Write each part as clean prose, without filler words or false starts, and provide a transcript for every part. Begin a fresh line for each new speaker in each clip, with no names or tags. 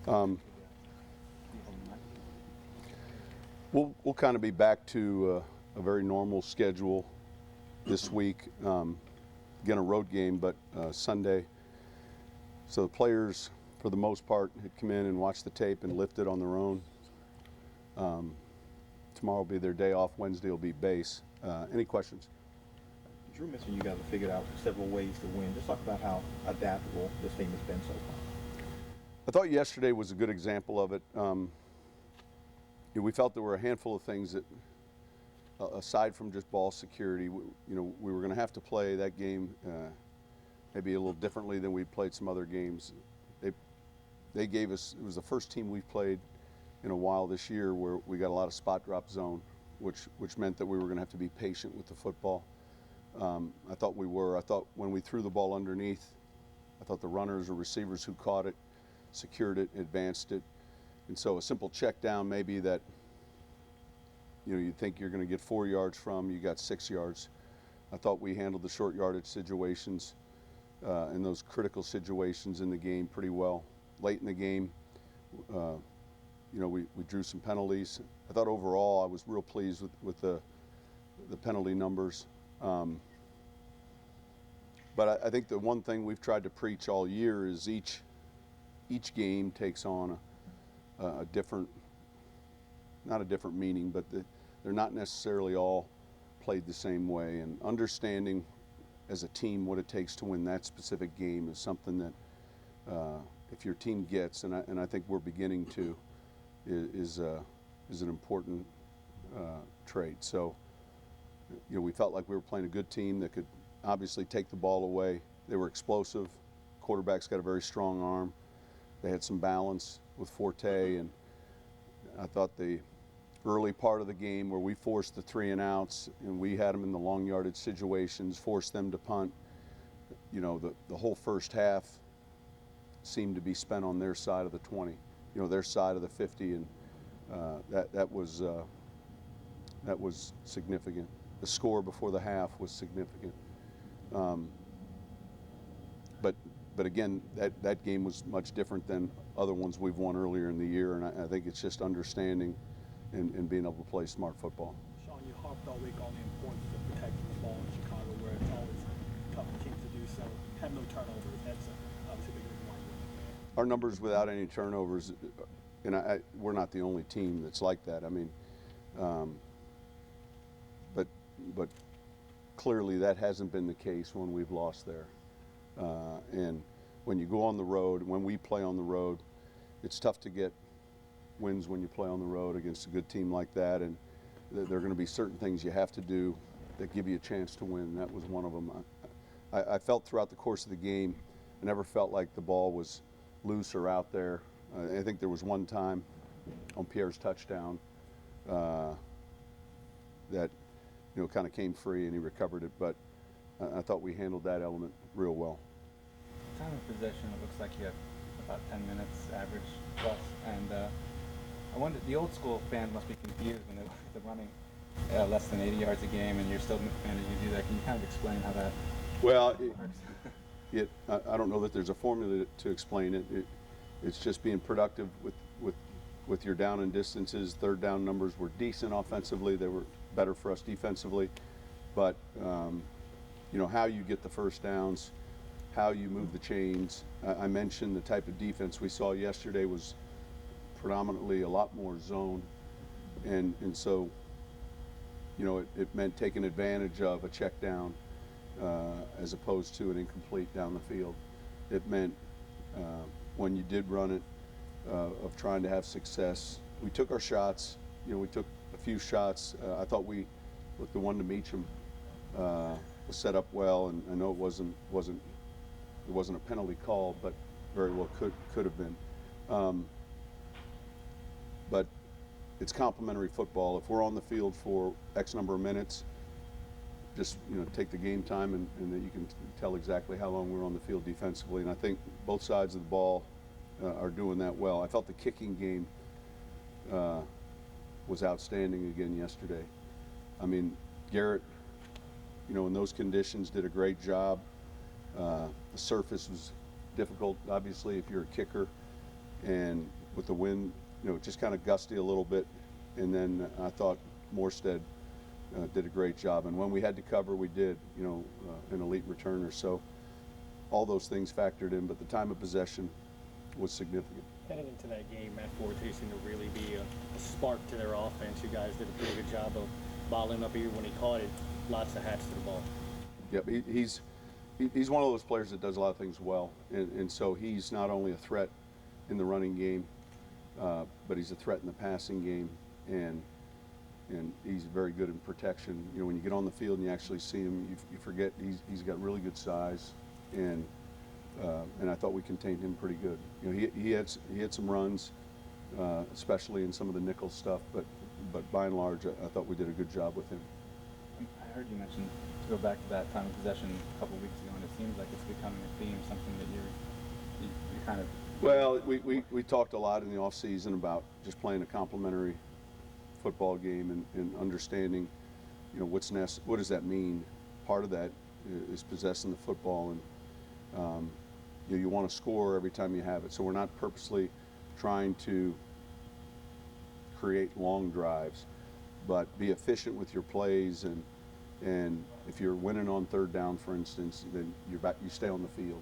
Um, we'll kind of be back to a very normal schedule this week. Again, a road game, but Sunday. So the players, for the most part, had come in and watched the tape and lifted on their own. Tomorrow will be their day off. Wednesday will be base. Any questions?
Drew mentioned you guys have figured out several ways to win. Just talk about how adaptable this team has been so far.
I thought yesterday was a good example of it. We felt there were a handful of things that, aside from just ball security, we were going to have to play that game maybe a little differently than we played some other games. They gave us, it was the first team we've played in a while this year where we got a lot of spot drop zone, which meant that we were going to have to be patient with the football. I thought we were. I thought when we threw the ball underneath, I thought the runners or receivers who caught it, secured it, advanced it. And so a simple check down maybe that you think you're going to get 4 yards from, you got 6 yards. I thought we handled the short yardage situations and those critical situations in the game pretty well. Late in the game, we drew some penalties. I thought overall I was real pleased with the penalty numbers. But I think the one thing we've tried to preach all year is each game takes on a different, not a different meaning, but they're not necessarily all played the same way. And understanding as a team what it takes to win that specific game is something that if your team gets, and I think we're beginning to, is an important trait. So we felt like we were playing a good team that could obviously take the ball away. They were explosive. Quarterback's got a very strong arm. They had some balance with Forte, and I thought the early part of the game where we forced the 3 and outs and we had them in the long yardage situations, forced them to punt, the whole first half seemed to be spent on their side of the 20, their side of the 50, and that was significant. The score before the half was significant. But again, that game was much different than other ones we've won earlier in the year, and I think it's just understanding and being able to play smart football.
Sean, you harped all week on the importance of protecting the ball in Chicago, where it's always tough for teams to do so. Have no turnovers. That's obviously a big reason why you win.
Our numbers without any turnovers, and we're not the only team that's like that. I mean, but clearly that hasn't been the case when we've lost there. And when you go on the road, when we play on the road, it's tough to get wins when you play on the road against a good team like that. And there are going to be certain things you have to do that give you a chance to win. That was one of them. I felt throughout the course of the game, I never felt like the ball was loose or out there. I think there was one time on Pierre's touchdown that kind of came free and he recovered it, but I thought we handled that element real well.
Time of possession, it looks like you have about 10 minutes average plus, and I wonder, the old school fan must be confused when they're running less than 80 yards a game and you're still managing to do that. Can you kind of explain how that
works? I don't know that there's a formula to explain it. It's just being productive with your down and distances. Third down numbers were decent offensively. They were better for us defensively, but how you get the first downs, how you move the chains. I mentioned the type of defense we saw yesterday was predominantly a lot more zone, and so it meant taking advantage of a check down as opposed to an incomplete down the field. It meant when you did run it of trying to have success. We took our shots. We took a few shots. I thought with the one to Meacham was set up well, and I know it wasn't a penalty call, but very well could have been. But it's complementary football. If we're on the field for X number of minutes, just take the game time, and then you can tell exactly how long we're on the field defensively. And I think both sides of the ball are doing that well. I felt the kicking game was outstanding again yesterday. I mean, Garrett, in those conditions did a great job. The surface was difficult, obviously, if you're a kicker, and with the wind, just kind of gusty a little bit, and then I thought Morstead did a great job. And when we had to cover, we did, an elite returner. So all those things factored in, but the time of possession was significant.
Heading into that game, Matt Forte seemed to really be a spark to their offense. You guys did a pretty good job of bottling up here when he caught it. Lots of hats to the ball.
Yep, he's one of those players that does a lot of things well, and so he's not only a threat in the running game, but he's a threat in the passing game, and he's very good in protection. When you get on the field and you actually see him, you forget he's got really good size, and I thought we contained him pretty good. He had some runs, especially in some of the nickel stuff, but by and large, I thought we did a good job with him.
I heard you mention, to go back to that time of possession a couple of weeks ago, and it seems like it's becoming a theme, something that you're kind of.
Well, we talked a lot in the off season about just playing a complementary football game and understanding, what does that mean? Part of that is possessing the football, and you want to score every time you have it. So we're not purposely trying to create long drives, but be efficient with your plays, and if you're winning on third down, for instance, then you stay on the field.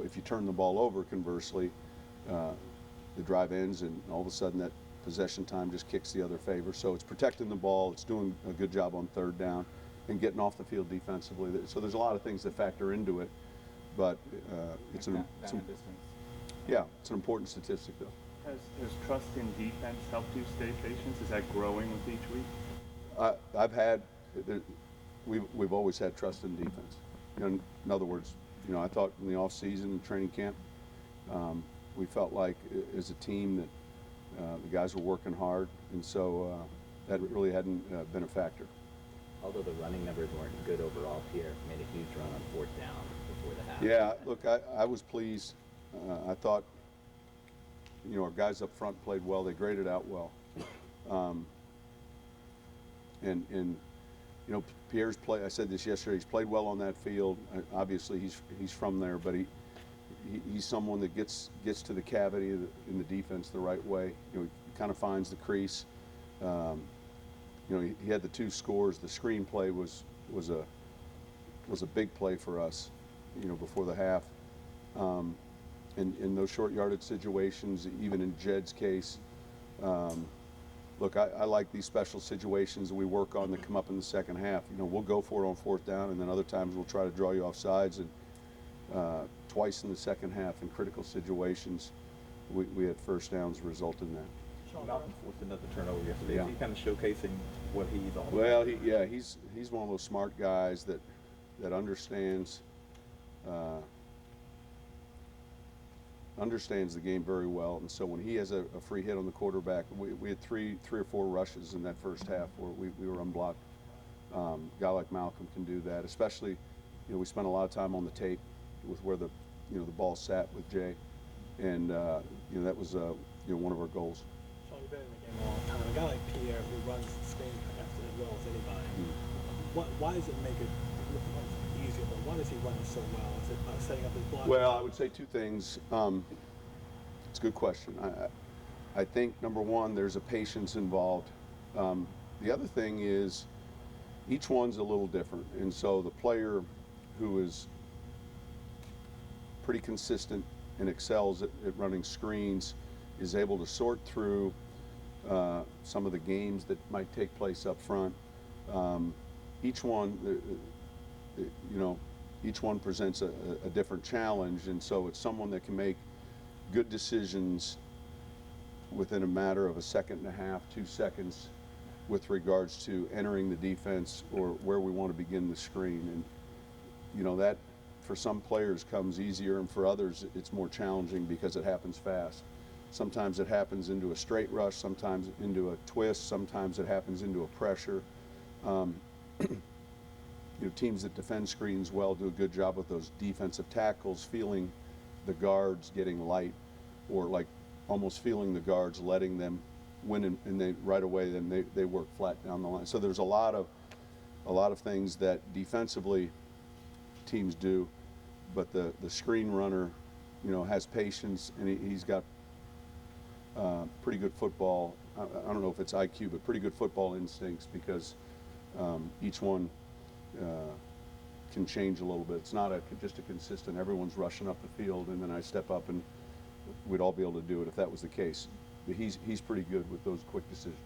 If you turn the ball over, conversely, the drive ends, and all of a sudden that possession time just kicks the other favor. So it's protecting the ball, it's doing a good job on third down, and getting off the field defensively. So there's a lot of things that factor into it, but it's an important statistic, though.
Has trust in defense helped you stay patient? Is that growing with each week?
We've always had trust in defense. In other words, I thought in the off season and training camp, we felt like as a team that the guys were working hard, and so that really hadn't been a factor.
Although the running numbers weren't good overall, Pierre made a huge run on fourth down before the half.
Yeah, look, I was pleased. I thought, our guys up front played well. They graded out well. And Pierre's play, I said this yesterday, he's played well on that field. Obviously, he's from there, but he's someone that gets to the cavity in the defense the right way. He kind of finds the crease. He had the two scores. The screen play was a big play for us, before the half. In those short yardage situations, even in Jed's case, look, I like these special situations that we work on that come up in the second half. We'll go for it on fourth down, and then other times we'll try to draw you off sides. And twice in the second half in critical situations, we had first downs result in that.
Malcolm forced another turnover yesterday.
Yeah.
He's kind of showcasing what he's all about.
Well, he's one of those smart guys that understands the game very well, and so when he has a free hit on the quarterback, we had three or four rushes in that first half where we were unblocked. A guy like Malcolm can do that, especially, we spent a lot of time on the tape with where the ball sat with Jay, and that was one of our goals.
Sean, you've been in the game a long time. A guy like Pierre who runs the screen pass as well as anybody. Why does it make it look easier, but why does he run it so well? Is it setting up his block?
Well, I would say two things. It's a good question. I think, number one, there's a patience involved. The other thing is each one's a little different, and so the player who is pretty consistent and excels at running screens is able to sort through some of the games that might take place up front. Each one presents a different challenge, and so it's someone that can make good decisions within a matter of a second and a half, 2 seconds, with regards to entering the defense or where we want to begin the screen. And that for some players comes easier, and for others it's more challenging because it happens fast. Sometimes it happens into a straight rush, sometimes into a twist, sometimes it happens into a pressure. Teams that defend screens well do a good job with those defensive tackles, feeling the guards getting light, or like almost feeling the guards letting them win, and they right away then they work flat down the line. So there's a lot of things that defensively teams do, but the screen runner, you know, has patience, and he's got pretty good football. I don't know if it's IQ, but pretty good football instincts, because each one can change a little bit. It's not just a consistent, everyone's rushing up the field and then I step up, and we'd all be able to do it if that was the case. But he's pretty good with those quick decisions.